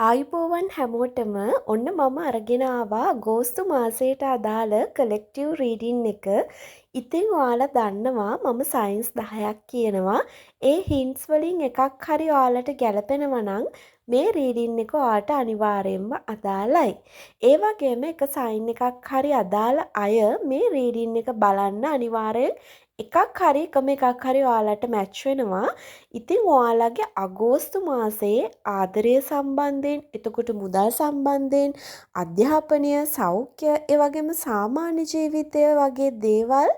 ආයුබෝවන් හැමෝටම ඔන්න මම අරගෙන ආවා අගෝස්තු මාසයට අදාළ කලෙක්ටිව් රීඩින් එක. ඉතින් ඔයාලා දන්නවා මම සයින්ස් 10ක් කියනවා. ඒ හින්ට්ස් වලින් එකක් හරි ඔයාලට ගැලපෙනවා නම් මේ රීඩින් එක ඔයාලට අනිවාර්යයෙන්ම අදාළයි. ඒ වගේම එක සයින් එකක් හරි අදාළ අය මේ රීඩින් එක බලන්න අනිවාර්යෙන් එකක් හරි එකම එකක් හරි ඔයාලට මැච් වෙනවා. ඉතින් ඔයාලගේ අගෝස්තු මාසයේ ආදරය සම්බන්ධයෙන්, එතකොට මුදල් සම්බන්ධයෙන්, අධ්‍යාපනය, සෞඛ්‍ය, ඒ වගේම සාමාන්‍ය ජීවිතය වගේ දේවල්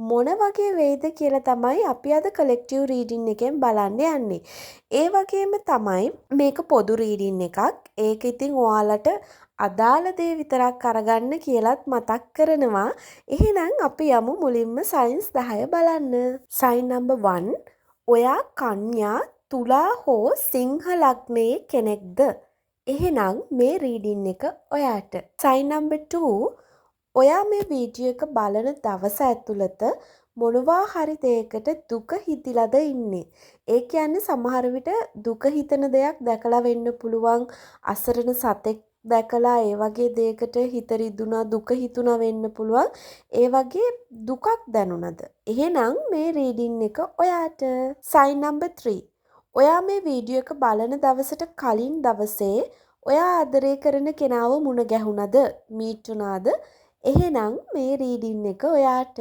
මොන වගේ වෙයිද කියලා තමයි අපි අද කලෙක්ටිව් රීඩින් එකෙන් බලන්න යන්නේ. ඒ වගේම තමයි මේක පොදු රීඩින් එකක්. ඒක ඉතින් ඔයාලට අදාළ දේ විතරක් අරගන්න කියලත් මතක් කරනවා. එහෙනම් අපි යමු මුලින්ම සයින්ස් 10 බලන්න. Sign number 1. ඔයා කන්‍යා, තුලා හෝ සිංහ ලග්නයේ කෙනෙක්ද? එහෙනම් මේ රීඩින් එක ඔයාට. Sign number 2. ඔයා මේ වීඩියෝ එක බලන දවස ඇතුළත මොනවා හරි දෙයකට දුක හිතිලාද ඉන්නේ. ඒ කියන්නේ සමහර විට දුක හිතන දෙයක් දැකලා වෙන්න පුළුවන්. අසරණ සතෙක් දැකලා ඒ වගේ දෙයකට හිත රිදුනා, දුක හිතුණා වෙන්න පුළුවන්. ඒ වගේ දුකක් දැනුණද? එහෙනම් මේ රීඩින් එක ඔයාට. Sign number 3. ඔයා මේ වීඩියෝ එක බලන දවසට කලින් දවසේ ඔයා ආදරය කරන කෙනාව මුණ ගැහුණද? මීට් වුණාද? එහෙනම් මේ රීඩින් එක ඔයාට.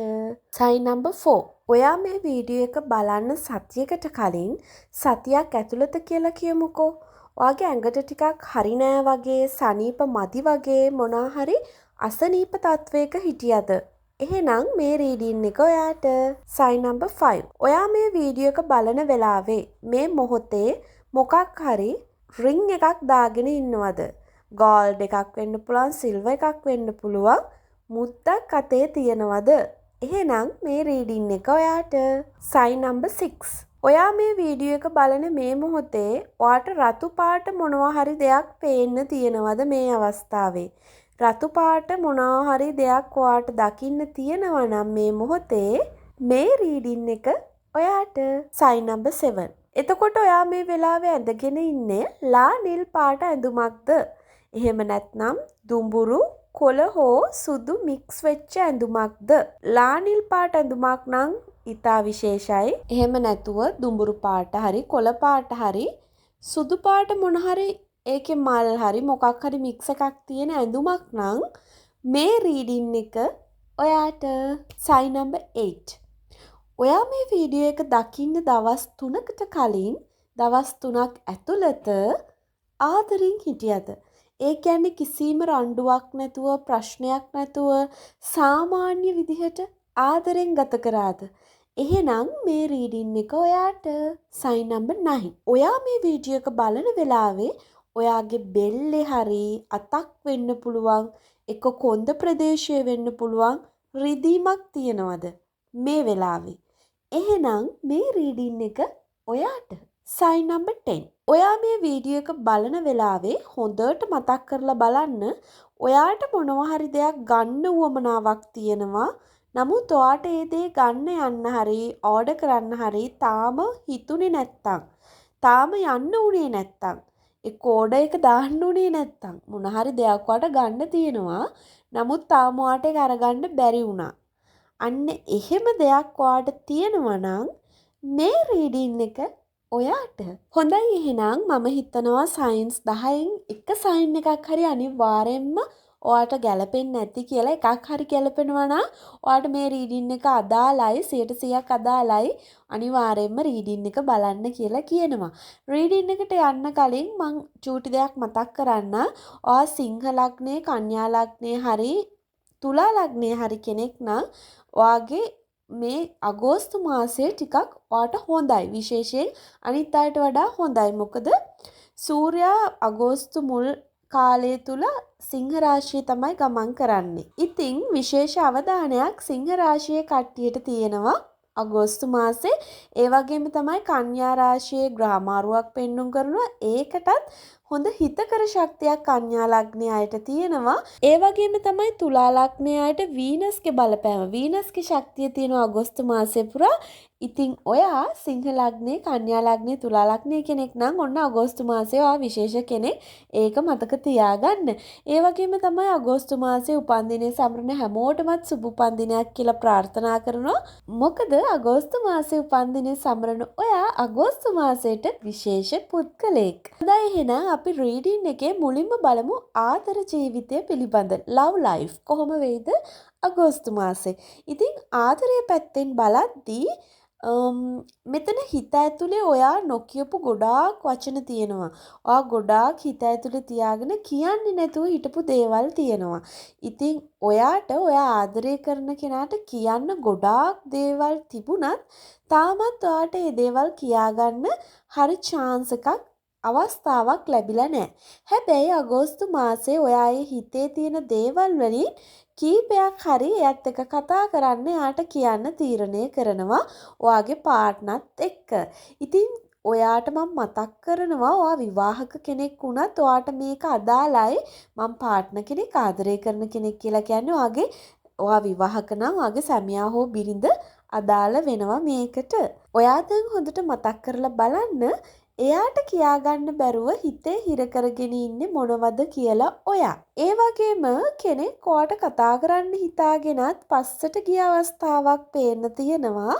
Sign number 4. ඔයා මේ වීඩියෝ එක බලන්න සතියකට කලින් සතියක් ඇතුළත කියලා කියමුකෝ. ඔයාගේ ඇඟට ටිකක් හරි නෑ වගේ, සනීප මදි වගේ මොනා හරි අසනීප තත්වයක හිටියද? එහෙනම් මේ රීඩින් එක ඔයාට. Sign number 5. ඔයා මේ වීඩියෝ එක බලන වෙලාවේ මේ මොහොතේ මොකක් හරි රින් එකක් දාගෙන ඉන්නවද? ගෝල්ඩ් එකක් වෙන්න පුළුවන්, සිල්වර් එකක් වෙන්න පුළුවන්. මුත්තක් අතේ තියනවද? එහෙනම් මේ රීඩින් එක ඔයාට. Sign number 6. ඔයා මේ වීඩියෝ එක බලන මේ මොහොතේ ඔයාට රතු පාට මොනවා හරි දෙයක් පේන්න තියෙනවද මේ අවස්ථාවේ? රතු පාට මොනවා හරි දෙයක් ඔයාට දකින්න තියෙනවා නම් මේ මොහොතේ මේ රීඩින් එක ඔයාට. Sign number 7. එතකොට ඔයා මේ වෙලාවේ ඇඳගෙන ඉන්නේ ලා නිල් පාට ඇඳුමක්ද? එහෙම නැත්නම් දුඹුරු, කොළ හෝ සුදු මික්ස් වෙච්ච ඇඳුමක්ද? ලා නිල් පාට ඇඳුමක් නම් ඉතා විශේෂයි. එහෙම නැතුව දුඹුරු පාට හරි, කොළ පාට හරි, සුදු පාට මොන හරි ඒකේ මල් හරි මොකක් හරි මික්ස් එකක් තියෙන ඇඳුමක් නම් මේ රීඩින් එක ඔයාට. Sign number 8. ඔයා මේ වීඩියෝ එක දකින්න දවස් 3කට කලින් දවස් 3ක් ඇතුළත ආදරෙන් හිටියද? ඒ කියන්නේ කිසිම රණ්ඩුවක් නැතුව, ප්‍රශ්නයක් නැතුව සාමාන්‍ය විදිහට ආදරෙන් ගත කරාද? එහෙනම් මේ රීඩින් එක ඔයාට. Sign number 9. ඔයා මේ වීඩියෝ එක බලන වෙලාවේ ඔයාගේ බෙල්ලේ හරි අතක් වෙන්න පුළුවන්, එක කොන්ද ප්‍රදේශයේ වෙන්න පුළුවන් රිදීමක් තියනවද මේ වෙලාවේ? එහෙනම් මේ රීඩින් එක ඔයාට. Sign number 10. ඔයා මේ වීඩියෝ එක බලන වෙලාවේ හොඳට මතක් කරලා බලන්න ඔයාට මොනවා හරි දෙයක් ගන්න උවමනාවක් තියෙනවා. නමුත් ඔයාට ඒ දේ ගන්න යන්න හරි ඕඩර් කරන්න හරි තාම හිතුනේ නැත්තම්, තාම යන්න උනේ නැත්තම්, ඒ කෝඩර් එක දාන්න උනේ නැත්තම් මොන හරි දෙයක් ඔයාට ගන්න තියෙනවා. නමුත් තාම ඔයාට ඒක අරගන්න බැරි වුණා. අන්න එහෙම දෙයක් ඔයාට තියෙනවා නම් මේ රීඩින් එක ඔයාට. හොඳයි, එහෙනම් මම හිතනවා සයින්ස් 10න් එක සයින් එකක් හරි අනිවාර්යෙන්ම ඔයාට ගැලපෙන්නේ නැති කියලා. එකක් හරි ගැලපෙනවා නම් ඔයාට මේ රීඩින් එක අදාළයි, 100%ක් අදාළයි. අනිවාර්යෙන්ම රීඩින් එක බලන්න කියලා කියනවා. රීඩින් එකට යන්න කලින් මං චූටි දෙයක් මතක් කරන්න. ඔයා සිංහ ලග්නේ, කන්‍යා ලග්නේ හරි තුලා ලග්නේ හරි කෙනෙක් නම් ඔයාගේ මේ අගෝස්තු මාසයේ ටිකක් ඔයාට හොඳයි. විශේෂයෙන් අනිත් අයට වඩා හොඳයි. මොකද සූර්යා අගෝස්තු මුල් කාලය තුල සිංහ රාශිය තමයි ගමන් කරන්නේ. ඉතින් විශේෂ අවධානයක් සිංහ රාශියේ කට්ටියට තියෙනවා අගෝස්තු මාසේ. ඒ වගේම තමයි කන්‍යා රාශියේ ග්‍රහ මාරුවක් පෙන්눔 කරනවා. ඒකටත් හොඳ හිතකර ශක්තියක් කන්‍යා ලග්නයේ අයට තියෙනවා. ඒ වගේම තමයි තුලා ලග්නයේ අයට වීනස්ගේ බලපෑම. වීනස්ගේ ශක්තිය තියෙනවා අගෝස්තු මාසය පුරා. ඉතින් ඔයා සිංහ ලග්නයේ, කන්‍යා ලග්නයේ, තුලා ලග්නයේ කෙනෙක් නම් ඔන්න අගෝස්තු මාසයේ ඔයා විශේෂ කෙනෙක්. ඒක මතක තියාගන්න. ඒ වගේම තමයි අගෝස්තු මාසයේ උපන්දිනයේ සමරන හැමෝටමත් සුබ උපන්දිනයක් කියලා ප්‍රාර්ථනා කරනවා. මොකද අගෝස්තු මාසයේ උපන්දිනයේ සමරන ඔයා අගෝස්තු මාසයට විශේෂ පුද්ගලෙක්. හොඳයි එහෙනම් අපි රීඩින් එකේ මුලින්ම බලමු ආදර ජීවිතය පිළිබඳ. ලව් ලයිෆ් කොහොම වෙයිද අගෝස්තු මාසේ. ඉතින් ආදරය පැත්තෙන් බලද්දී මෙතන හිත ඇතුලේ ඔයා නොකියපු ගොඩාක් වචන තියෙනවා. ඔයා ගොඩාක් හිත ඇතුලේ තියාගෙන කියන්නේ නැතුව හිටපු දේවල් තියෙනවා. ඉතින් ඔයාට ඔයා ආදරය කරන කෙනාට කියන්න ගොඩාක් දේවල් තිබුණත් තාමත් ඔයාට මේ දේවල් කියාගන්න හරි chance එකක් අවස්ථාවක් ලැබිලා නැහැ. හැබැයි අගෝස්තු මාසේ ඔයාගේ හිතේ තියෙන දේවල් වලින් කීපයක් හරි එයත් එක්ක කතා කරන්න එයාට කියන්න තීරණය කරනවා ඔයාගේ පාර්ට්නර්ත් එක්ක. ඉතින් ඔයාට මම මතක් කරනවා ඔයා විවාහක කෙනෙක් වුණත් ඔයාට මේක අදාළයි. මම පාර්ට්නර් කෙනෙක් ආදරය කරන කෙනෙක් කියලා කියන්නේ ඔයා විවාහක නම් ඔයාගේ සැමියා හෝ බිරිඳ අදාළ වෙනවා මේකට. ඔයා දැන් හොඳට මතක් කරලා බලන්න එයාට කියාගන්න බැරුව හිතේ හිර කරගෙන ඉන්නේ මොනවද කියලා ඔයා. ඒ වගේම කෙනෙක් ඔයාට කතා කරන්න හිතාගෙනත් පස්සට ගිය අවස්ථාවක් පේන්න තියෙනවා.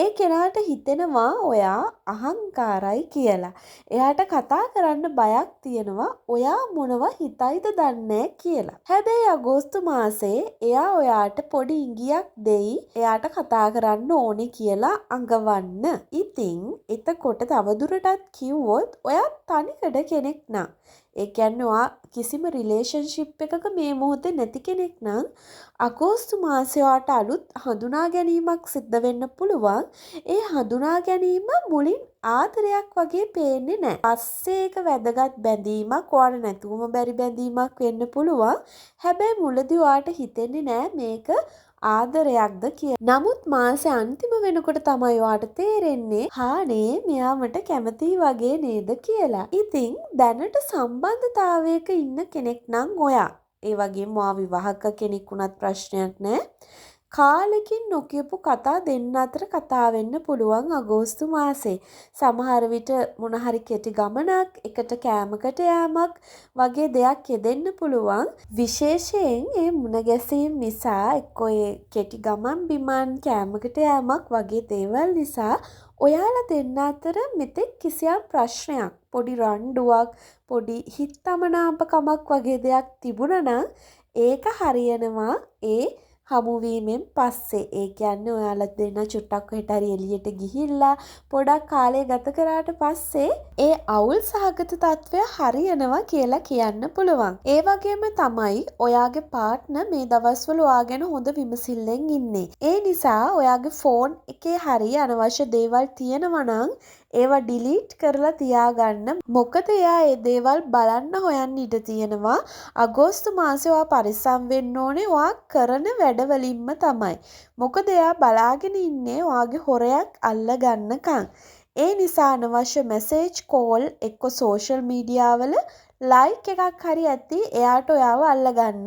ඒ කෙනාට හිතෙනවා ඔයා අහංකාරයි කියලා. එයාට කතා කරන්න බයක් තියෙනවා ඔයා මොනව හිතයිද දන්නේ කියලා. හැබැයි අගෝස්තු මාසේ එයා ඔයාට පොඩි ඉඟියක් දෙයි එයාට කතා කරන්න ඕනේ කියලා අඟවන්න. ඉතින් එතකොට තවදුරටත් කිව්වොත් ඔයා තනිකඩ කෙනෙක් නම් ඒ කියන්නේ ඔයා කිසිම රිලේෂන්ෂිප් එකක මේ මොහොතේ නැති කෙනෙක් නම් අගෝස්තු මාසේ ඔයාට අලුත් හඳුනා ගැනීමක් සිද්ධ වෙන්න පුළුවන්. ඒ හඳුනා ගැනීම මුලින් ආදරයක් වගේ පේන්නේ නැහැ. පස්සේ ඒක වැදගත් බැඳීමක්, ඔයාට නැතුවම බැරි බැඳීමක් වෙන්න පුළුවන්. හැබැයි මුලදී ඔයාට හිතෙන්නේ නැහැ මේක ආදරයක්ද කියලා. නමුත් මාසේ අන්තිම වෙනකොට තමයි ඔයාට තේරෙන්නේ හානේ මෙයා මට කැමතියි වගේ නේද කියලා. ඉතින් දැනට සම්බන්ධතාවයක ඉන්න කෙනෙක් නම් ඔයා. ඒ වගේම ඔයා විවාහක කෙනෙක් වුණත් ප්‍රශ්නයක් නැහැ. කාලෙකින් නොකියපු කතා දෙන්න අතර කතා වෙන්න පුළුවන් අගෝස්තු මාසේ. සමහර විට මොන හරි කෙටි ගමනක්, එකට කෑමකට යෑමක් වගේ දෙයක් යෙදෙන්න පුළුවන්. විශේෂයෙන් ඒ මුණ ගැසීම් නිසා එක්කෝ ඒ කෙටි ගමන් බිමන් කෑමකට යෑමක් වගේ දේවල් නිසා ඔයාලා දෙන්න අතර මෙතෙක් කිසියම් ප්‍රශ්නයක්, පොඩි රණ්ඩුවක්, පොඩි හිතමනාපකමක් වගේ දෙයක් තිබුණා නම් ඒක හරියනවා ඒ හමුවීමෙන් පස්සේ. ඒ කියන්නේ ඔයාලා දෙන්න චුට්ටක් කොහෙට හරි එළියට ගිහිල්ලා පොඩක් කාලය ගත කරාට පස්සේ ඒ අවුල් සහගත තත්ත්වය හරියනවා කියලා කියන්න පුළුවන්. ඒ වගේම තමයි ඔයාගේ පාර්ට්නර් මේ දවස්වල ඔයා ගැන හොඳ විමසිල්ලෙන් ඉන්නේ. ඒ නිසා ඔයාගේ ෆෝන් එකේ හරි අනවශ්‍ය දේවල් තියෙනවා නම් ඒවා ඩිලීට් කරලා තියාගන්න. මොකද එයා ඒ දේවල් බලන්න හොයන්න ඉඩ තියෙනවා. අගෝස්තු මාසේ ඔයා පරිස්සම් වෙන්න ඕනේ ඔයා කරන වැඩවලින්ම තමයි. මොකද එයා බලාගෙන ඉන්නේ ඔයාගේ හොරයක් අල්ල ගන්නකම්. ඒ නිසා අනවශ්‍ය මැසේජ්, කෝල් එක්ක සෝෂල් මීඩියා වල ලයික් එකක් හරි ඇති එයාට ඔයාව අල්ලගන්න.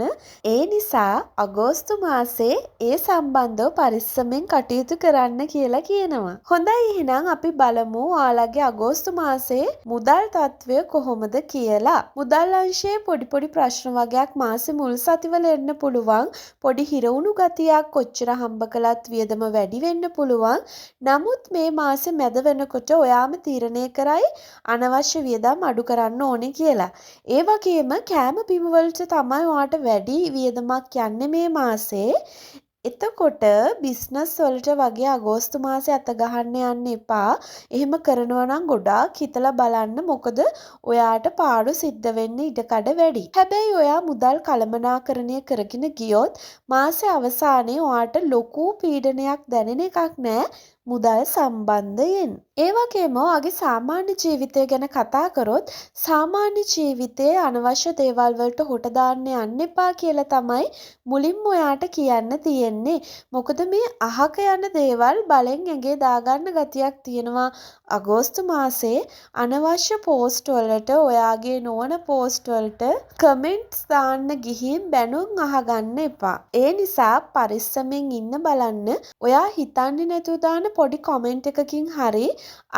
ඒ නිසා අගෝස්තු මාසේ ඒ සම්බන්ධව පරිස්සමෙන් කටයුතු කරන්න කියලා කියනවා. හොඳයි එහෙනම් අපි බලමු ඔයාලගේ අගෝස්තු මාසේ මුදල් තත්ත්වය කොහොමද කියලා. මුදල් අංශයේ පොඩි ප්‍රශ්න වගේක් මාසේ මුල් සතිවල එන්න පුළුවන්. පොඩි හිරවුණු ගතියක්, කොච්චර හම්බ කළත් වියදම වැඩි වෙන්න පුළුවන්. නමුත් මේ මාසේ මැද වෙනකොට ඔයාම තීරණය කරයි අනවශ්‍ය වියදම් අඩු කරන්න ඕනේ කියලා. ඒ වගේම කෑම බීම වලට තමයි ඔයාට වැඩි වියදමක් යන්නේ මේ මාසේ. එතකොට බිස්නස් වලට වගේ අගෝස්තු මාසේ අත ගහන්න යන්න එපා. එහෙම කරනවා නම් ගොඩාක් හිතලා බලන්න. මොකද ඔයාට පාඩු සිද්ධ වෙන්න ඉඩකඩ වැඩි. හැබැයි ඔයා මුදල් කළමනාකරණය කරගෙන ගියොත් මාසේ අවසානයේ ඔයාට ලොකු පීඩනයක් දැනෙන එකක් නෑ මුදල් සම්බන්ධයෙන්. ඒ වගේම ඔයාගේ සාමාන්‍ය ජීවිතය ගැන කතා කරොත් සාමාන්‍ය ජීවිතයේ අනවශ්‍ය දේවල් වලට හොට දාන්න යන්න එපා කියලා තමයි මුලින්ම ඔයාට කියන්න තියෙන්නේ. මොකද මේ අහක යන දේවල් බලෙන් ඇඟේ දාගන්න ගතියක් තියෙනවා අගෝස්තු මාසේ අනවශ්‍ය පෝස්ට් වලට ඔයාගේ නොවන පෝස්ට් වලට කමෙන්ට්ස් දාන්න ගිහින් බැනුම් අහගන්න එපා. ඒ නිසා පරිස්සමෙන් ඉන්න බලන්න. ඔයා හිතන්නේ නැතුව දාන පොඩි කමෙන්ට් එකකින් හරි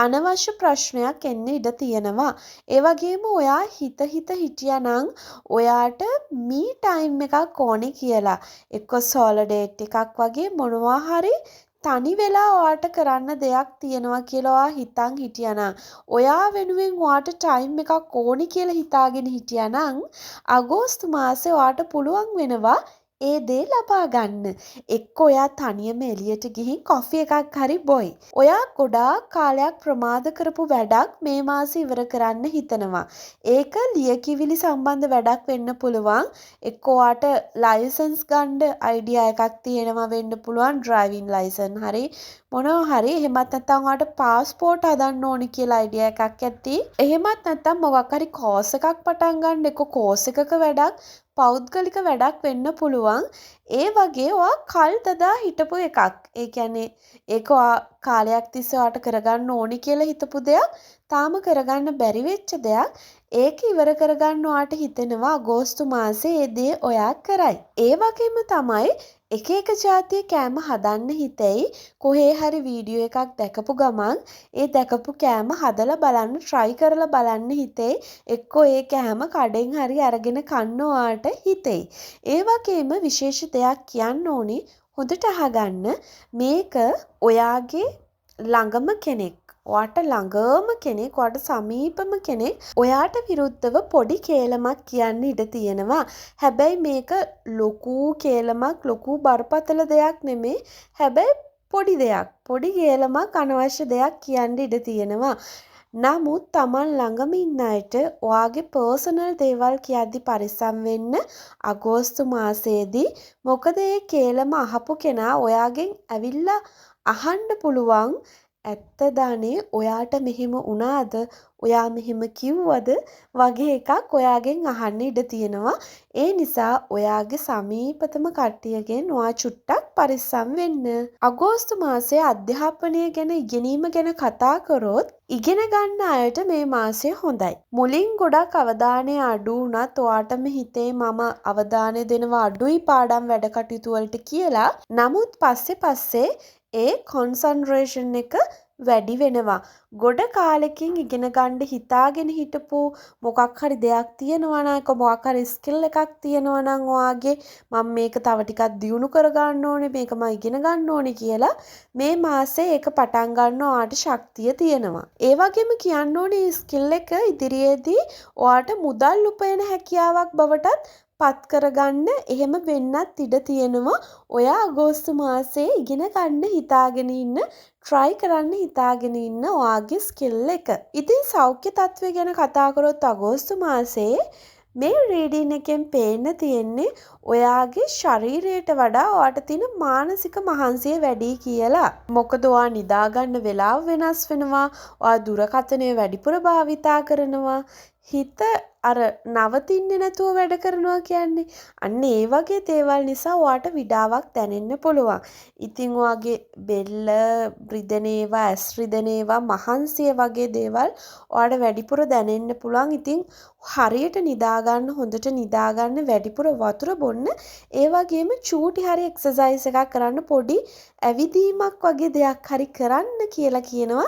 අනවශ්‍ය ප්‍රශ්නයක් එන්න ඉඩ තියෙනවා. ඒ වගේම ඔයා හිත හිටියානම් ඔයාට මී ටයිම් එකක් ඕනේ කියලා. එක්ක සෝලෝ ඩේට් එකක් වගේ මොනවා හරි තනි වෙලා ඔයාට කරන්න දෙයක් තියෙනවා කියලා ඔයා හිතන් හිටියානම් ඔයා වෙනුවෙන් ඔයාට ටයිම් එකක් ඕනි කියලා හිතාගෙන හිටියානම් අගෝස්තු මාසේ ඔයාට පුළුවන් වෙනවා ඒ දේ ලබා ගන්න. එක්ක ඔයා තනියම එළියට ගිහින් කොෆි එකක් හරි බොයි. ඔයා ගොඩාක් කාලයක් ප්‍රමාද කරපු වැඩක් මේ මාසේ ඉවර කරන්න හිතනවා. ඒක ලියකියවිලි සම්බන්ධ වැඩක් වෙන්න පුළුවන්. එක්ක ඔයාට ලයිසන්ස් ගන්න අයිඩියා එකක් තියෙනවා වෙන්න පුළුවන්. ඩ්‍රයිවිං ලයිසන් හරි මොනවා හරි. එහෙමත් නැත්නම් ඔයාට පාස්පෝර්ට් හදන්න ඕනි කියලා අයිඩියා එකක් ඇති. එහෙමත් නැත්නම් මොකක් හරි කෝස් එකක් පටන් ගන්න. එක්ක කෝස් එකක වැඩක් පෞද්ගලික වැඩක් වෙන්න පුළුවන්. ඒ වගේ ඔයා කල් දදා හිටපු එකක්. ඒ කියන්නේ ඒක කාලයක් තිස්සේ ඔයාට කරගන්න ඕනි කියලා හිතපු දෙයක් තාම කරගන්න බැරි වෙච්ච දෙයක්. ඒක ඉවර කරගන්න ඔයාට හිතෙනවා අගෝස්තු මාසේ ඒ දේ ඔයා කරයි. ඒ වගේම තමයි එක එක જાතිය කෑම හදන්න හිතෙයි. කොහේ හරි වීඩියෝ එකක් දැකපු ගමන් ඒ දැකපු කෑම හදලා බලන්න try කරලා බලන්න හිතෙයි. එක්කෝ ඒ කෑම කඩෙන් හරි අරගෙන කන්න ඔයාට හිතෙයි. ඒ වගේම විශේෂ දෙයක් කියන්න ඕනේ. හොඳට අහගන්න. මේක ඔයාගේ ළඟම කෙනෙක්, ඔයාට ළඟම කෙනෙක්, ඔයාට සමීපම කෙනෙක් ඔයාට විරුද්ධව පොඩි කේලමක් කියන්න ඉඩ තියෙනවා. හැබැයි මේක ලොකු කේලමක්, ලොකු බරපතල දෙයක් නෙමෙයි. හැබැයි පොඩි දෙයක්. පොඩි කේලමක් අනවශ්‍ය දෙයක් කියන්න ඉඩ තියෙනවා. නමුත් Taman ළඟම ඉන්න අයට ඔයාගේ පර්සනල් දේවල් කියද්දි පරිස්සම් වෙන්න අගෝස්තු මාසයේදී. මොකද ඒ කේලම අහපු කෙනා ඔයාගෙන් ඇවිල්ලා අහන්න පුළුවන් ඇත්තදානේ ඔයාට මෙහෙම වුණාද, ඔයා මෙහෙම කිව්වද වගේ එකක් ඔයාගෙන් අහන්න ඉඩ තියෙනවා. ඒ නිසා ඔයාගේ සමීපතම කට්ටියගෙන් ඔයා චුට්ටක් පරිස්සම් වෙන්න. අගෝස්තු මාසයේ අධ්‍යාපනය ගැන, ඉගෙනීම ගැන කතා කරොත් ඉගෙන ගන්න අයට මේ මාසය හොඳයි. මුලින් ගොඩක් අවධානය අඩු වුණත් ඔයාටම හිතේ මම අවධානය දෙනවා අඩුයි පාඩම් වැඩ කටයුතු වලට කියලා. නමුත් පස්සේ ඒ කොන්සන්ට්‍රේෂන් එක වැඩි වෙනවා. ගොඩ කාලෙකින් ඉගෙන ගන්න හිතාගෙන හිටපු මොකක් හරි දෙයක් තියෙනවා නම්, මොකක් හරි ස්කිල් එකක් තියෙනවා නම් ඔයාගේ මම මේක තව ටිකක් දියුණු කර ගන්න ඕනේ, මේක මම ඉගෙන ගන්න ඕනේ කියලා මේ මාසේ ඒක පටන් ගන්න ඔයාට ශක්තිය තියෙනවා. ඒ වගේම කියන්න ඕනේ ස්කිල් එක ඉදිරියේදී ඔයාට මුදල් උපයන හැකියාවක් බවටත් පත් කරගන්න එහෙම වෙන්නත් ඉඩ තියෙනවා. ඔයා අගෝස්තු මාසේ ඉගෙන ගන්න හිතාගෙන ඉන්න, try කරන්න හිතාගෙන ඉන්න ඔයාගේ ස්කිල් එක. ඉතින් සෞඛ්‍ය තත්ත්වය ගැන කතා කරොත් අගෝස්තු මාසේ මේ රීඩින් එකෙන් පේන්න තියෙන්නේ ඔයාගේ ශරීරයට වඩා ඔයාට තියෙන මානසික මහන්සිය වැඩි කියලා. මොකද ඔයා නිදා ගන්න වෙලාව වෙනස් වෙනවා. ඔයා දුරකථනය වැඩිපුර භාවිතා කරනවා. හිත අර නවතින්නේ නැතුව වැඩ කරනවා කියන්නේ. අන්න ඒ වගේ දේවල් නිසා ඔයාට විඩාවක් දැනෙන්න පුළුවන්. ඉතින් ඔයාගේ බෙල්ල රිදෙන ඒවා, ඇස් රිදෙන ඒවා, මහන්සිය වගේ දේවල් ඔයාට වැඩිපුර දැනෙන්න පුළුවන්. ඉතින් හරියට නිදා ගන්න, හොඳට නිදා ගන්න, වැඩිපුර වතුර බොන්න, ඒ වගේම චූටි හරි එක්සර්සයිස් එකක් කරන්න, පොඩි ඇවිදීමක් වගේ දෙයක් හරි කරන්න කියලා කියනවා.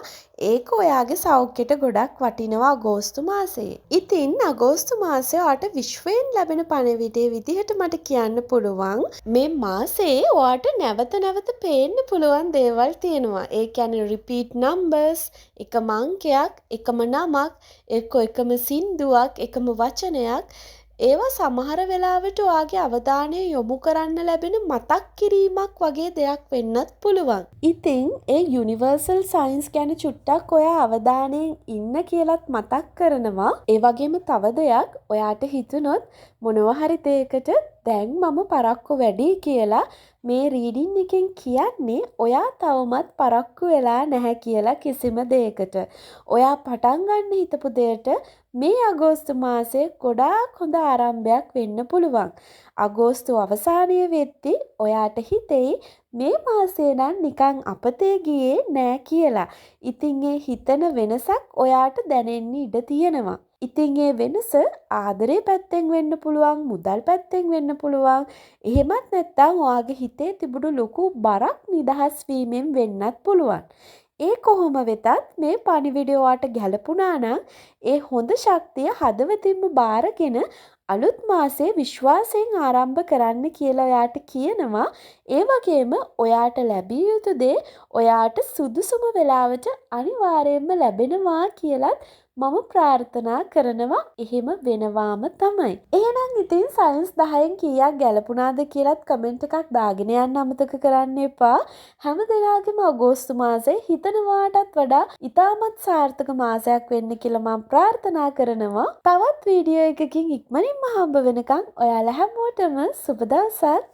ඒක ඔයාගේ සෞඛ්‍යයට ගොඩක් වටිනවා අගෝස්තු මාසයේ. ඉතින් අගෝස්තු මාසයේ ඔයාට විශ්වයෙන් ලැබෙන පණිවිඩයේ විදිහට මට කියන්න පුළුවන් මේ මාසයේ ඔයාට නැවත නැවත පේන්න පුළුවන් දේවල් තියෙනවා. ඒ කියන්නේ repeat numbers, එකම අංකයක්, එකම නමක්, එකම සින්දුවක්, එකම වචනයක්. ඒවා සමහර වෙලාවට ඔයාගේ අවධානය යොමු කරන්න ලැබෙන මතක් කිරීමක් වගේ දෙයක් වෙන්නත් පුළුවන්. ඉතින් ඒ යුනිවර්සල් සයන්ස් ගැන චුට්ටක් ඔයා අවධානයෙන් ඉන්න කියලත් මතක් කරනවා. ඒ වගේම තව දෙයක් ඔයාට හිතුනොත් මොනවා හරි දෙයකට දැන් මම පරක්කු වැඩි කියලා මේ රීඩින් එකෙන් කියන්නේ ඔයා තවමත් පරක්කු වෙලා නැහැ කියලා කිසිම දෙයකට. ඔයා පටන් ගන්න හිතපු දෙයට මේ අගෝස්තු මාසය ගොඩාක් හොඳ ආරම්භයක් වෙන්න පුළුවන්. අගෝස්තු අවසානය වෙද්දි ඔයාට හිතෙයි මේ මාසය නම් නිකන් අපතේ ගියේ නෑ කියලා. ඉතින් ඒ හිතන වෙනසක් ඔයාට දැනෙන්න ඉඩ තියෙනවා. ඉතින් ඒ වෙනස ආදරේ පැත්තෙන් වෙන්න පුළුවන්, මුදල් පැත්තෙන් වෙන්න පුළුවන්. එහෙමත් නැත්නම් ඔයාගේ හිතේ තිබුණු ලොකු බරක් නිදහස් වීමෙන් වෙන්නත් පුළුවන්. ඒ කොහොම වෙතත් මේ පණිවිඩය ඔයාට ගැලපුණා නම් ඒ හොඳ ශක්තිය හදවතින්ම බාරගෙන අලුත් මාසයේ විශ්වාසයෙන් ආරම්භ කරන්න කියලා ඔයාට කියනවා. ඒ වගේම ඔයාට ලැබිය යුතු දේ ඔයාට සුදුසුම වෙලාවට අනිවාර්යයෙන්ම ලැබෙනවා කියලත් මම ප්‍රාර්ථනා කරනවා. එහෙම වෙනවාම තමයි. එහෙනම් ඉතින් සයන්ස් 10න් කීයක් ගැලපුණාද කියලත් කමෙන්ට් එකක් දාගෙන යන්න අමතක කරන්න එපා. හැම දිනකටම අගෝස්තු මාසය හිතනවාටත් වඩා ඉතාමත් සාර්ථක මාසයක් වෙන්න කියලා මම ප්‍රාර්ථනා කරනවා. තවත් වීඩියෝ එකකින් ඉක්මනින්ම හම්බ වෙනකන් ඔයාලා හැමෝටම සුබ දවසක්.